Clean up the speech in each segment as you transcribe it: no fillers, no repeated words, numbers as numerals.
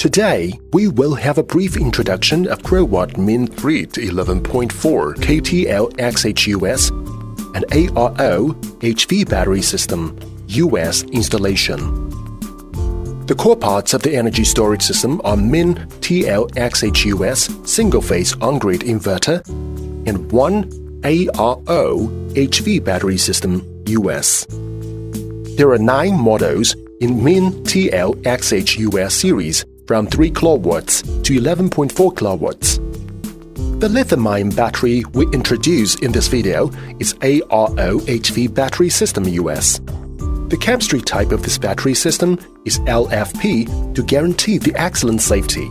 Today, we will have a brief introduction of Growatt Min-Grid 11.4 KTL-XH-US and ARO HV battery system US installation. The core parts of the energy storage system are Min-TL-XH-US single-phase on-grid inverter and one ARO HV battery system US. There are 9 models in Min-TL-XH-US series from 3 kW to 11.4 kW. The lithium-ion battery we introduce in this video is ARO HV battery system US. The chemistry type of this battery system is LFP to guarantee the excellent safety.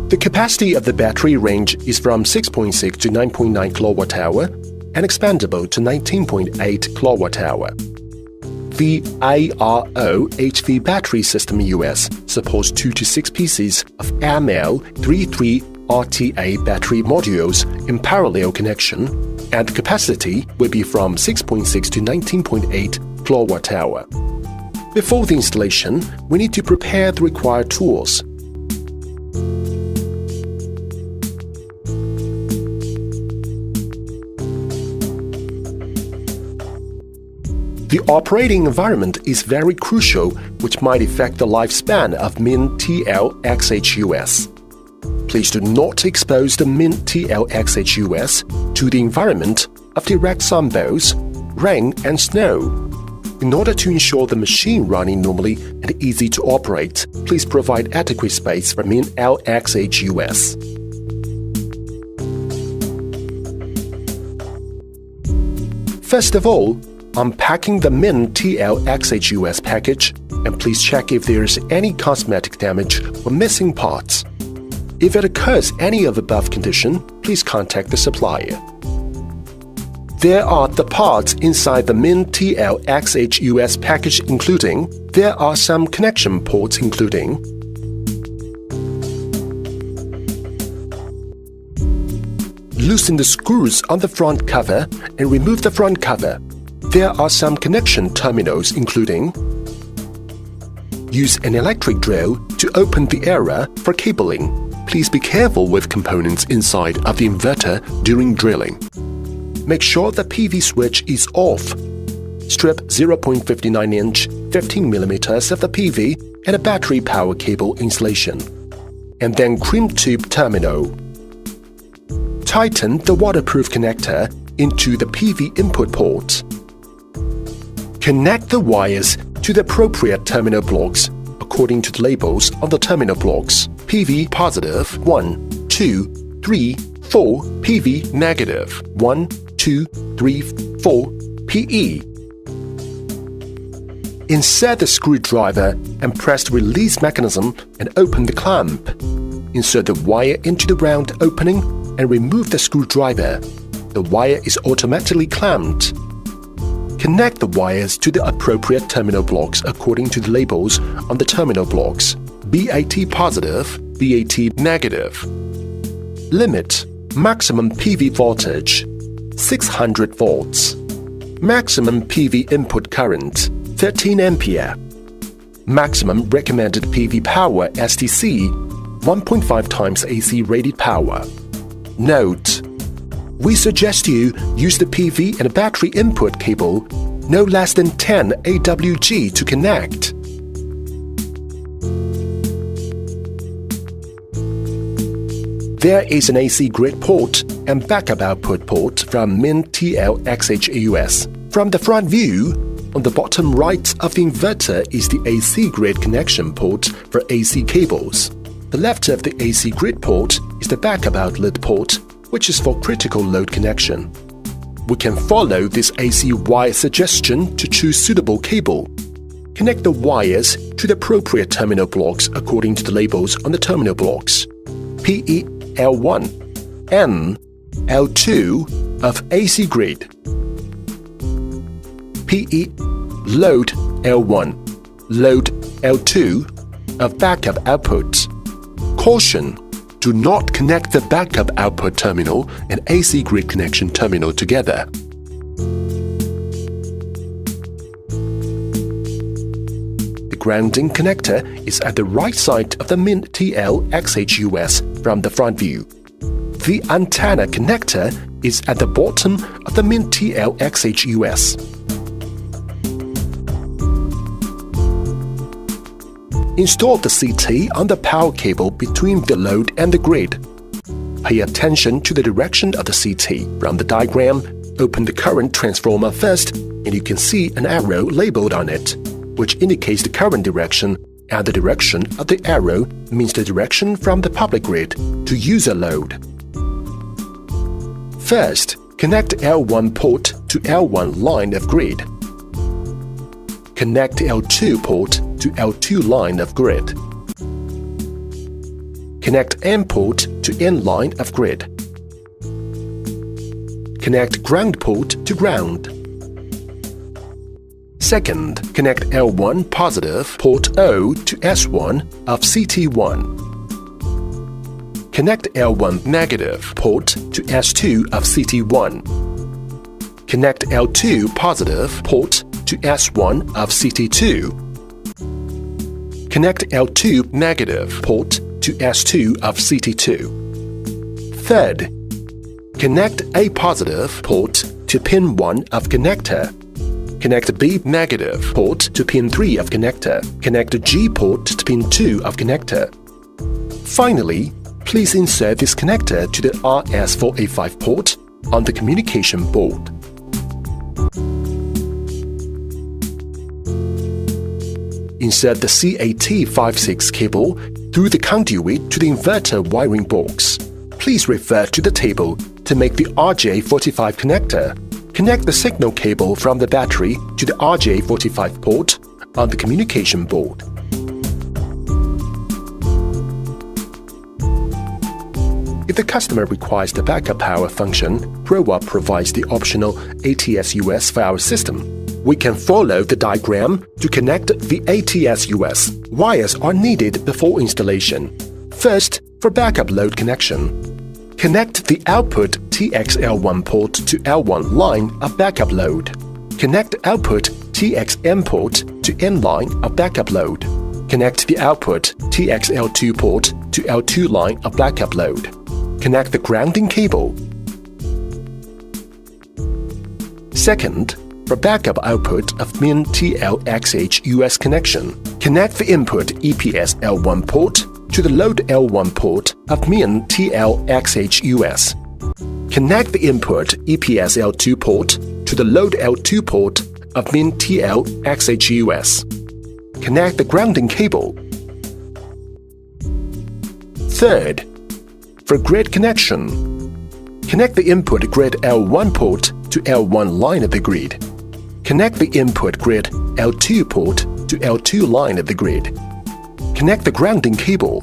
The capacity of the battery range is from 6.6 to 9.9 kWh and expandable to 19.8 kWh. The ARO HV battery system US supports 2 to 6 pieces of ML33RTA battery modules in parallel connection, and the capacity will be from 6.6 to 19.8 kWh. Before the installation, we need to prepare the required tools. The operating environment is very crucial, which might affect the lifespan of Min-TL-XH-US. Please do not expose the Min-TL-XH-US to the environment of direct sunballs, rain and snow. In order to ensure the machine running normally and easy to operate, please provide adequate space for Min-TL-XH-US. First of all, unpacking the Min-TL-XH-US package, and please check if there is any cosmetic damage or missing parts. If it occurs any of the above condition, please contact the supplier. There are the parts inside the Min-TL-XH-US package including, there are some connection ports including loosen the screws on the front cover and remove the front cover. There are some connection terminals including use an electric drill to open the area for cabling. Please be careful with components inside of the inverter during drilling. Make sure the PV switch is off. Strip 0.59-inch 15mm of the PV and a battery power cable insulation, and then crimp tube terminal. Tighten the waterproof connector into the PV input port. Connect the wires to the appropriate terminal blocks according to the labels on the terminal blocks. PV positive 1, 2, 3, 4, PV negative 1, 2, 3, 4, PE. Insert the screwdriver and press the release mechanism and open the clamp. Insert the wire into the round opening and remove the screwdriver. The wire is automatically clamped. Connect the wires to the appropriate terminal blocks according to the labels on the terminal blocks. BAT positive, BAT negative. Limit maximum PV voltage 600 volts. Maximum PV input current 13 ampere. Maximum recommended PV power STC 1.5 times AC rated power. Note: we suggest you use the PV and battery input cable no less than 10 AWG to connect. There is an AC grid port and backup output port from Min-TL-XH-US. From the front view, on the bottom right of the inverter is the AC grid connection port for AC cables. The left of the AC grid port is the backup outlet port, which is for critical load connection. We can follow this AC wire suggestion to choose suitable cable. Connect the wires to the appropriate terminal blocks according to the labels on the terminal blocks. PE L1, N, L2 of AC grid. PE load L1, load L2 of backup output. Caution: do not connect the backup output terminal and AC grid connection terminal together. The grounding connector is at the right side of the main TL-XHUS from the front view. The antenna connector is at the bottom of the main TL-XHUS. Install the CT on the power cable between the load and the grid. Pay attention to the direction of the CT. From the diagram, open the current transformer first, and you can see an arrow labeled on it, which indicates the current direction, and the direction of the arrow means the direction from the public grid to user load. First, connect L1 port to L1 line of grid. Connect L2 port to L2 line of grid. Connect N port to N line of grid. Connect ground port to ground. Second, connect L1 positive port O to S1 of CT1. Connect L1 negative port to S2 of CT1. Connect L2 positive port to S1 of CT2. Connect L2 negative port to S2 of CT2. Third, connect A positive port to pin 1 of connector. Connect B negative port to pin 3 of connector. Connect G port to pin 2 of connector. Finally, please insert this connector to the RS485 port on the communication board. Insert the CAT56 cable through the conduit to the inverter wiring box. Please refer to the table to make the RJ45 connector. Connect the signal cable from the battery to the RJ45 port on the communication board. If the customer requires the backup power function, Growatt provides the optional ATS-US for our system. We can follow the diagram to connect the ATS-US. Wires are needed before installation. First, for backup load connection, connect the output TXL1 port to L1 line of backup load. Connect output TXM port to N line of backup load. Connect the output TXL2 port to L2 line of backup load. Connect the grounding cable. Second, for backup output of main TL-XHUS connection, connect the input EPS L1 port to the load L1 port of main TL-XHUS. Connect the input EPS L2 port to the load L2 port of main TL-XHUS. Connect the grounding cable. Third, for grid connection, connect the input grid L1 port to L1 line of the grid. Connect the input grid L2 port to L2 line of the grid. Connect the grounding cable.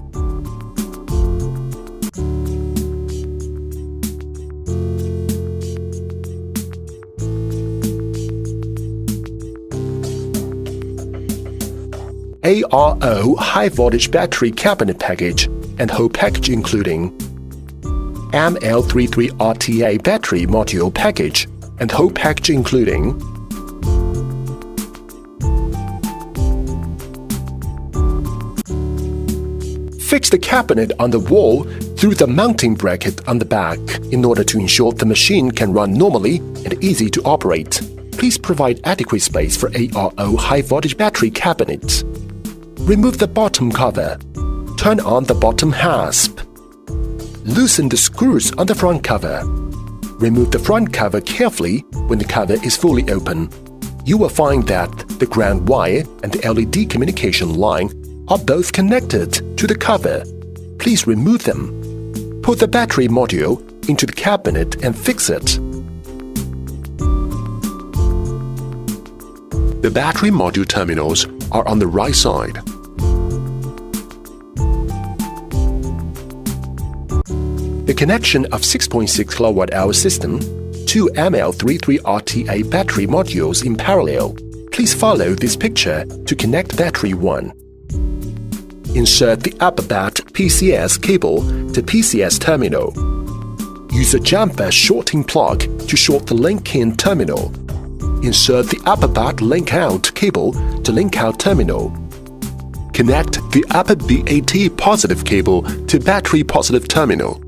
ARO high voltage battery cabinet package and whole package including ML33RTA battery module package and whole package including fix the cabinet on the wall through the mounting bracket on the back in order to ensure the machine can run normally and easy to operate. Please provide adequate space for ARO high voltage battery cabinet. Remove the bottom cover. Turn on the bottom hasp. Loosen the screws on the front cover. Remove the front cover carefully when the cover is fully open. You will find that the ground wire and the LED communication line are both connected to the cover. Please remove them. Put the battery module into the cabinet and fix it. The battery module terminals are on the right side. The connection of 6.6 kWh system, 2 ML33RTA battery modules in parallel. Please follow this picture to connect battery 1. Insert the upper bat PCS cable to PCS terminal. Use a jumper shorting plug to short the link-in terminal. Insert the upper bat link-out cable to link-out terminal. Connect the upper BAT positive cable to battery positive terminal.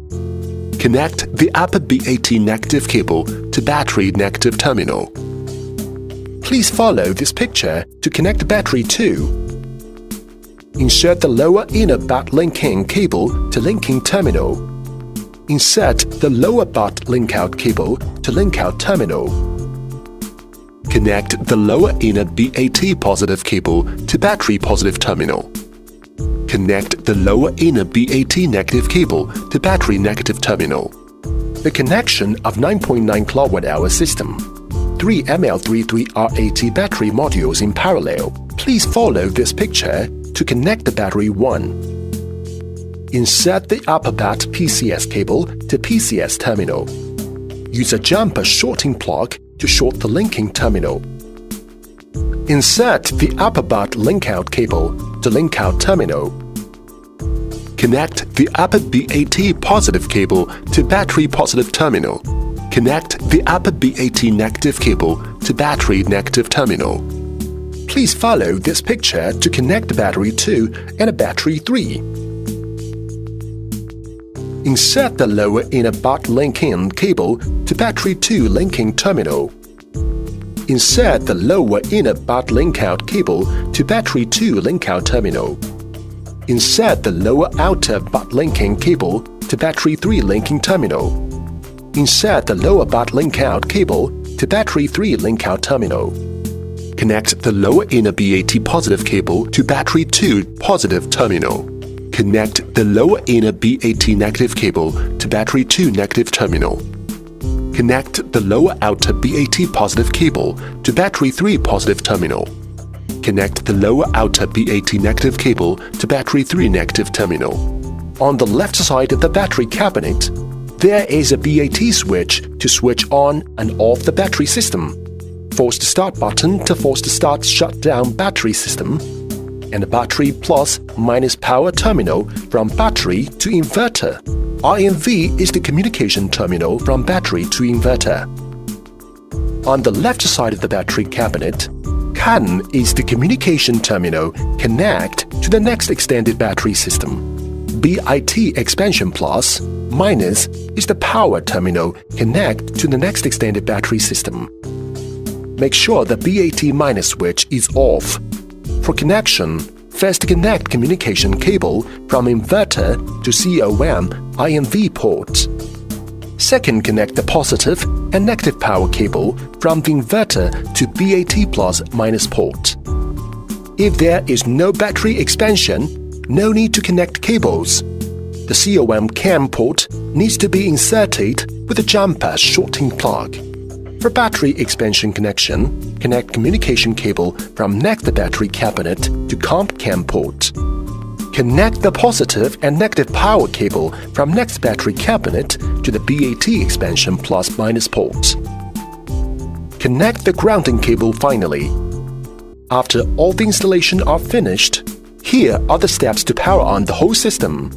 Connect the upper BAT negative cable to battery negative terminal. Please follow this picture to connect battery 2. Insert the lower inner butt link-in cable to link-in terminal. Insert the lower butt link-out cable to link-out terminal. Connect the lower inner BAT positive cable to battery positive terminal. Connect the lower inner BAT negative cable to battery negative terminal. The connection of 9.9 kWh system, 3 ML33R80 battery modules in parallel. Please follow this picture to connect the battery 1. Insert the upper butt PCS cable to PCS terminal. Use a jumper shorting plug to short the linking terminal. Insert the upper butt link-out cable to link-out terminal. Connect the upper BAT positive cable to battery positive terminal. Connect the upper BAT negative cable to battery negative terminal. Please follow this picture to connect battery 2 and battery 3. Insert the lower inner butt link-in cable to battery 2 linking terminal. Insert the lower inner butt link-out cable to battery 2 link-out terminal. Insert the lower outer butt linking cable to battery 3 linking terminal. Insert the lower butt link-out cable to battery 3 link-out terminal. Connect the lower inner BAT positive cable to battery 2 positive terminal. Connect the lower inner BAT negative cable to battery 2 negative terminal. Connect the lower outer BAT positive cable to battery 3 positive terminal. Connect the lower outer BAT negative cable to battery 3 negative terminal. On the left side of the battery cabinet, there is a BAT switch to switch on and off the battery system, force the start button to force the start shutdown battery system, and a battery plus minus power terminal from battery to inverter. INV is the communication terminal from battery to inverter. On the left side of the battery cabinet, CAN is the communication terminal connect to the next extended battery system. BIT expansion plus minus is the power terminal connect to the next extended battery system. Make sure the BAT minus switch is off. For connection, first connect communication cable from inverter to COM INV port. Second, connect the positive and negative power cable from the inverter to BAT plus minus port. If there is no battery expansion, no need to connect cables. The COM CAN port needs to be inserted with a jumper shorting plug. For battery expansion connection, connect communication cable from next battery cabinet to comp CAN port. Connect the positive and negative power cable from next battery cabinet to the BAT expansion plus minus port. Connect the grounding cable finally. After all the installation are finished, here are the steps to power on the whole system.